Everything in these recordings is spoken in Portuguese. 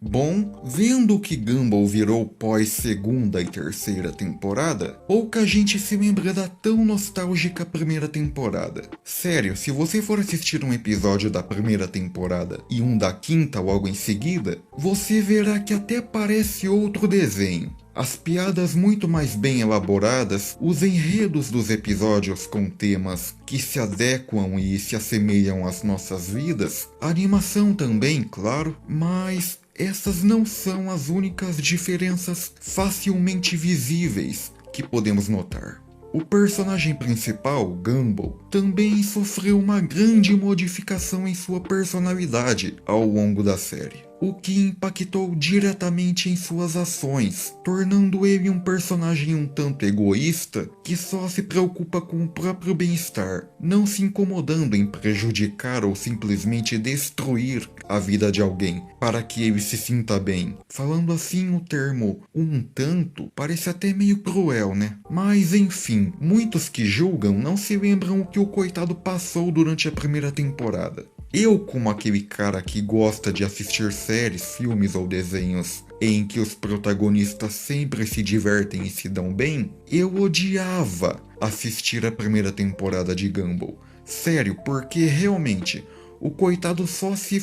Bom, vendo que Gumball virou pós segunda e terceira temporada, pouca gente se lembra da tão nostálgica primeira temporada. Sério, se você for assistir um episódio da primeira temporada e um da quinta logo em seguida, você verá que até parece outro desenho. As piadas muito mais bem elaboradas, os enredos dos episódios com temas que se adequam e se assemelham às nossas vidas, a animação também, claro, mas essas não são as únicas diferenças facilmente visíveis que podemos notar. O personagem principal, Gumball, também sofreu uma grande modificação em sua personalidade ao longo da série, o que impactou diretamente em suas ações, tornando ele um personagem um tanto egoísta que só se preocupa com o próprio bem-estar, não se incomodando em prejudicar ou simplesmente destruir a vida de alguém para que ele se sinta bem. Falando assim, o termo um tanto parece até meio cruel, né? Mas enfim, muitos que julgam não se lembram o que o coitado passou durante a primeira temporada. Eu, como aquele cara que gosta de assistir séries, filmes ou desenhos em que os protagonistas sempre se divertem e se dão bem, eu odiava assistir a primeira temporada de Gumball. Sério, porque realmente, o coitado só se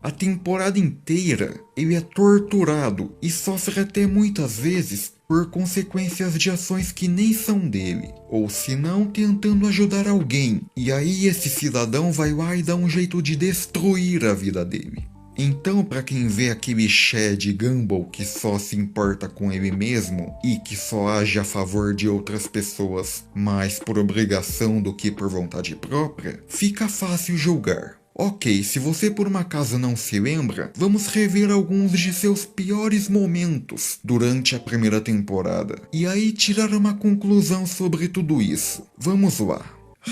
a temporada inteira ele é torturado e sofre até muitas vezes por consequências de ações que nem são dele, ou se não tentando ajudar alguém, e aí esse cidadão vai lá e dá um jeito de destruir a vida dele. Então, para quem vê aquele Shed Gumball que só se importa com ele mesmo e que só age a favor de outras pessoas mais por obrigação do que por vontade própria, fica fácil julgar. Ok, se você por um acaso não se lembra, vamos rever alguns de seus piores momentos durante a primeira temporada, e aí tirar uma conclusão sobre tudo isso. Vamos lá.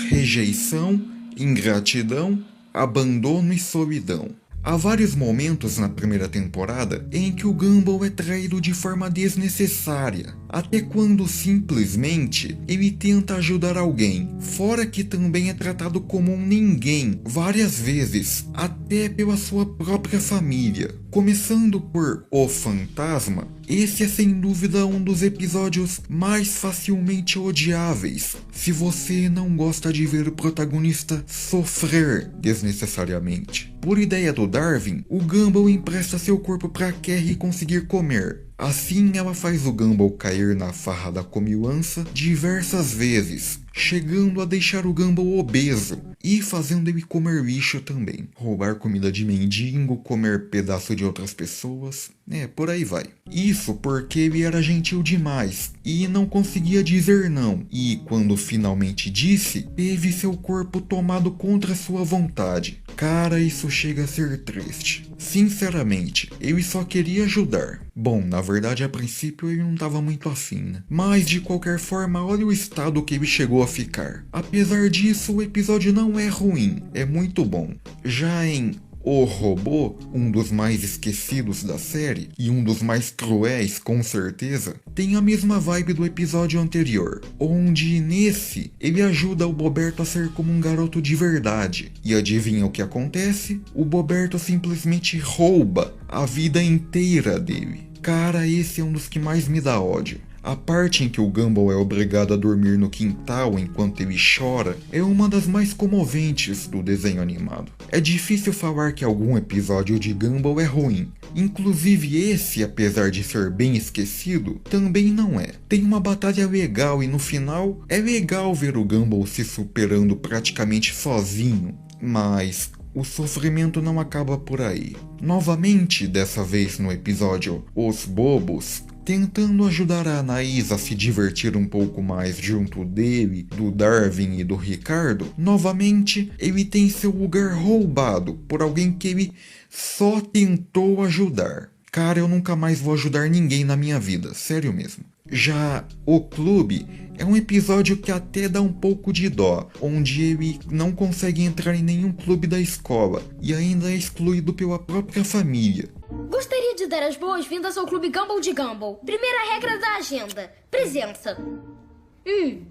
Rejeição, ingratidão, abandono e solidão. Há vários momentos na primeira temporada em que o Gumball é traído de forma desnecessária, até quando simplesmente ele tenta ajudar alguém, fora que também é tratado como um ninguém várias vezes, até pela sua própria família. Começando por O Fantasma, esse é sem dúvida um dos episódios mais facilmente odiáveis, se você não gosta de ver o protagonista sofrer desnecessariamente. Por ideia do Darwin, o Gumball empresta seu corpo para Carrie conseguir comer. Assim, ela faz o Gumball cair na farra da comilança diversas vezes, chegando a deixar o Gumball obeso e fazendo ele comer lixo também. Roubar comida de mendigo, comer pedaço de outras pessoas, por aí vai. Isso porque ele era gentil demais e não conseguia dizer não, e quando finalmente disse, teve seu corpo tomado contra sua vontade. Cara, isso chega a ser triste. Sinceramente, ele só queria ajudar. Bom, na verdade a princípio ele não estava muito afim, né? Mas de qualquer forma, olha o estado que ele chegou a ficar. Apesar disso, o episódio não é ruim, é muito bom. Já em O Robô, um dos mais esquecidos da série, e um dos mais cruéis com certeza, tem a mesma vibe do episódio anterior, onde nesse ele ajuda o Boberto a ser como um garoto de verdade. E adivinha o que acontece? O Boberto simplesmente rouba a vida inteira dele. Cara, esse é um dos que mais me dá ódio. A parte em que o Gumball é obrigado a dormir no quintal enquanto ele chora é uma das mais comoventes do desenho animado. É difícil falar que algum episódio de Gumball é ruim. Inclusive esse, apesar de ser bem esquecido, também não é. Tem uma batalha legal e no final é legal ver o Gumball se superando praticamente sozinho, mas o sofrimento não acaba por aí. Novamente, dessa vez no episódio Os Bobos, tentando ajudar a Anaís a se divertir um pouco mais junto dele, do Darwin e do Ricardo, novamente ele tem seu lugar roubado por alguém que ele só tentou ajudar. Cara, eu nunca mais vou ajudar ninguém na minha vida, sério mesmo. Já O Clube é um episódio que até dá um pouco de dó, onde ele não consegue entrar em nenhum clube da escola e ainda é excluído pela própria família. Gostaria de dar as boas-vindas ao Clube Gumball de Gumball. Primeira regra da agenda: presença.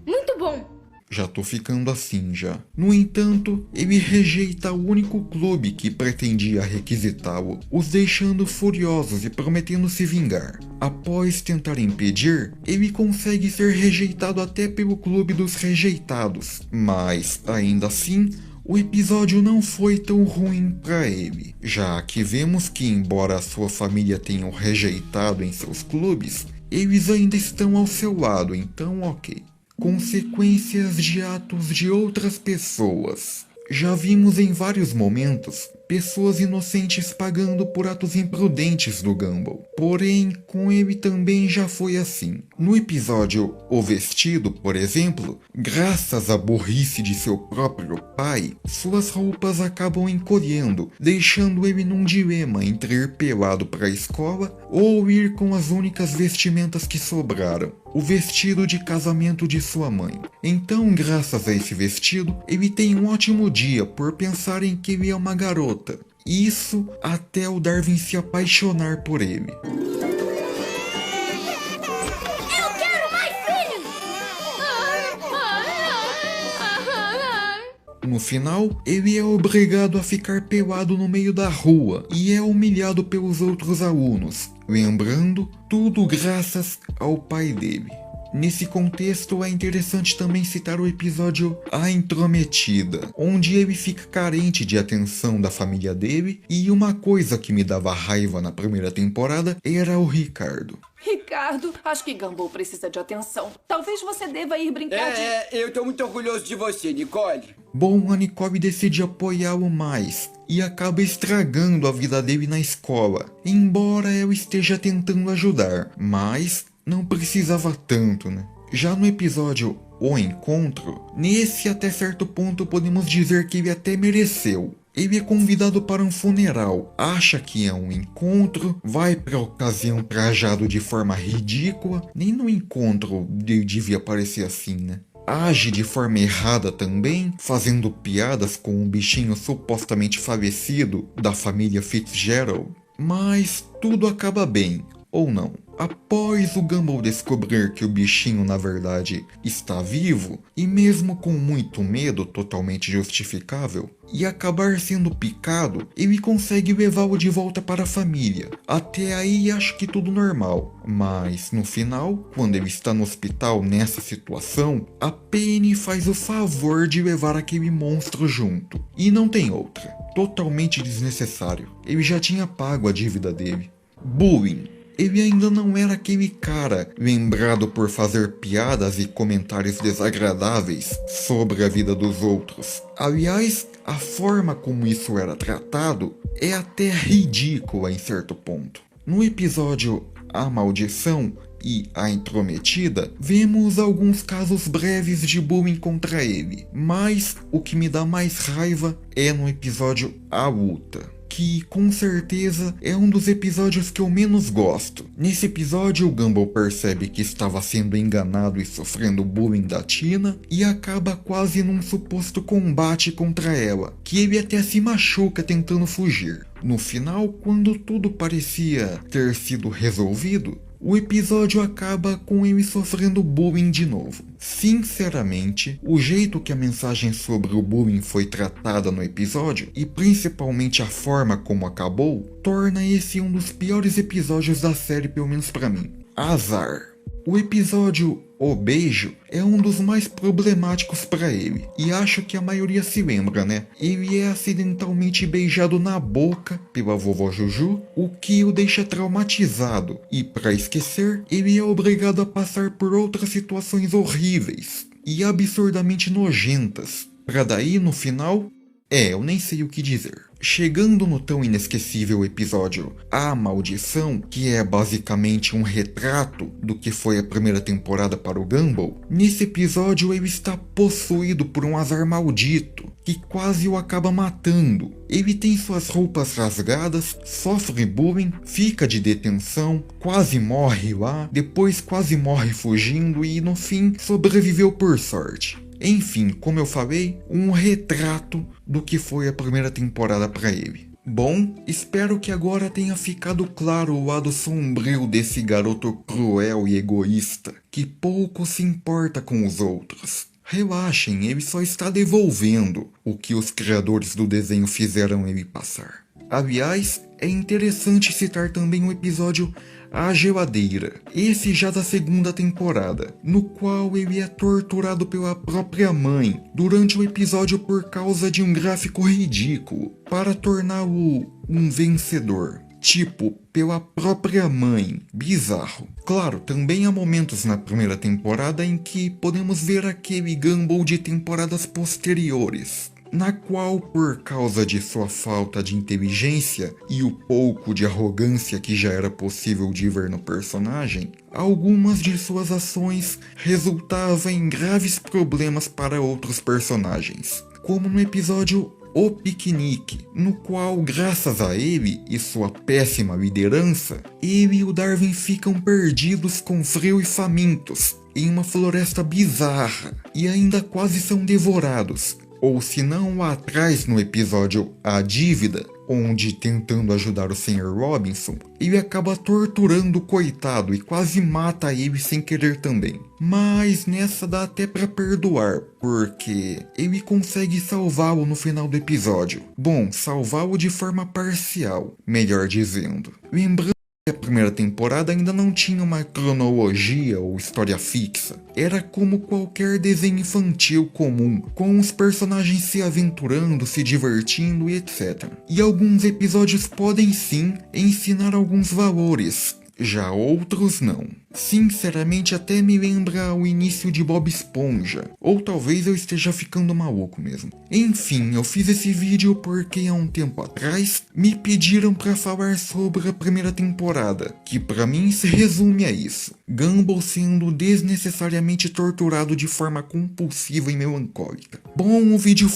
Muito bom. Já tô ficando assim já. No entanto, ele rejeita o único clube que pretendia requisitá-lo, os deixando furiosos e prometendo se vingar. Após tentar impedir, ele consegue ser rejeitado até pelo clube dos rejeitados, mas ainda assim, o episódio não foi tão ruim para ele, já que vemos que, embora a sua família tenha o rejeitado em seus clubes, eles ainda estão ao seu lado, então ok. Consequências de atos de outras pessoas. Já vimos em vários momentos pessoas inocentes pagando por atos imprudentes do Gumball. Porém, com ele também já foi assim. No episódio O Vestido, por exemplo, graças à burrice de seu próprio pai, suas roupas acabam encolhendo, deixando ele num dilema entre ir pelado para a escola ou ir com as únicas vestimentas que sobraram, o vestido de casamento de sua mãe. Então, graças a esse vestido, ele tem um ótimo dia por pensar em que ele é uma garota. Isso até o Darwin se apaixonar por ele. Eu quero mais filhos! No final, ele é obrigado a ficar pelado no meio da rua e é humilhado pelos outros alunos, lembrando, tudo graças ao pai dele. Nesse contexto, é interessante também citar o episódio A Intrometida, onde ele fica carente de atenção da família dele, e uma coisa que me dava raiva na primeira temporada era o Ricardo. Ricardo, acho que Gumball precisa de atenção. Talvez você deva ir brincar de... Eu tô muito orgulhoso de você, Nicole. Bom, a Nicole decide apoiá-lo mais e acaba estragando a vida dele na escola, embora ela esteja tentando ajudar, mas não precisava tanto, né? Já no episódio O Encontro, nesse até certo ponto podemos dizer que ele até mereceu. Ele é convidado para um funeral, acha que é um encontro, vai para a ocasião trajado de forma ridícula, nem no encontro ele devia parecer assim, né? Age de forma errada também, fazendo piadas com um bichinho supostamente falecido da família Fitzgerald, mas tudo acaba bem, ou não. Após o Gumball descobrir que o bichinho na verdade está vivo, e mesmo com muito medo totalmente justificável, e acabar sendo picado, ele consegue levá-lo de volta para a família. Até aí acho que tudo normal, mas no final, quando ele está no hospital nessa situação, a Penny faz o favor de levar aquele monstro junto. E não tem outra. Totalmente desnecessário. Ele já tinha pago a dívida dele. Bullying. Ele ainda não era aquele cara lembrado por fazer piadas e comentários desagradáveis sobre a vida dos outros. Aliás, a forma como isso era tratado é até ridícula em certo ponto. No episódio A Maldição e A Intrometida, vemos alguns casos breves de bullying contra ele, mas o que me dá mais raiva é no episódio A Luta, que com certeza é um dos episódios que eu menos gosto. Nesse episódio, o Gumball percebe que estava sendo enganado e sofrendo bullying da Tina e acaba quase num suposto combate contra ela, que ele até se machuca tentando fugir. No final, quando tudo parecia ter sido resolvido, o episódio acaba com ele sofrendo bullying de novo. Sinceramente, o jeito que a mensagem sobre o bullying foi tratada no episódio, e principalmente a forma como acabou, torna esse um dos piores episódios da série, pelo menos pra mim. Azar. O episódio O Beijo é um dos mais problemáticos para ele, e acho que a maioria se lembra, né? Ele é acidentalmente beijado na boca pela vovó Juju, o que o deixa traumatizado, e para esquecer, ele é obrigado a passar por outras situações horríveis e absurdamente nojentas, para daí no final, eu nem sei o que dizer. Chegando no tão inesquecível episódio A Maldição, que é basicamente um retrato do que foi a primeira temporada para o Gumball, nesse episódio ele está possuído por um azar maldito, que quase o acaba matando. Ele tem suas roupas rasgadas, sofre bullying, fica de detenção, quase morre lá, depois quase morre fugindo e no fim sobreviveu por sorte. Enfim, como eu falei, um retrato do que foi a primeira temporada para ele. Bom, espero que agora tenha ficado claro o lado sombrio desse garoto cruel e egoísta, que pouco se importa com os outros. Relaxem, ele só está devolvendo o que os criadores do desenho fizeram ele passar. Aliás, é interessante citar também o episódio A Geladeira, esse já da segunda temporada, no qual ele é torturado pela própria mãe durante o episódio por causa de um gráfico ridículo para torná-lo um vencedor. Tipo, pela própria mãe. Bizarro. Claro, também há momentos na primeira temporada em que podemos ver aquele Gumball de temporadas posteriores, na qual, por causa de sua falta de inteligência e o pouco de arrogância que já era possível de ver no personagem, algumas de suas ações resultavam em graves problemas para outros personagens, como no episódio O Piquenique, no qual, graças a ele e sua péssima liderança, ele e o Darwin ficam perdidos com frio e famintos em uma floresta bizarra e ainda quase são devorados. Ou se não, lá atrás no episódio A Dívida, onde, tentando ajudar o Sr. Robinson, ele acaba torturando o coitado e quase mata ele sem querer também. Mas nessa dá até pra perdoar, porque ele consegue salvá-lo no final do episódio. Bom, salvá-lo de forma parcial, melhor dizendo. Lembrando que a primeira temporada ainda não tinha uma cronologia ou história fixa. Era como qualquer desenho infantil comum, com os personagens se aventurando, se divertindo e etc. E alguns episódios podem sim ensinar alguns valores, já outros não. Sinceramente até me lembra o início de Bob Esponja, ou talvez eu esteja ficando maluco mesmo. Enfim, eu fiz esse vídeo porque há um tempo atrás me pediram pra falar sobre a primeira temporada, que pra mim se resume a isso: Gumball sendo desnecessariamente torturado de forma compulsiva e melancólica. Bom, o vídeo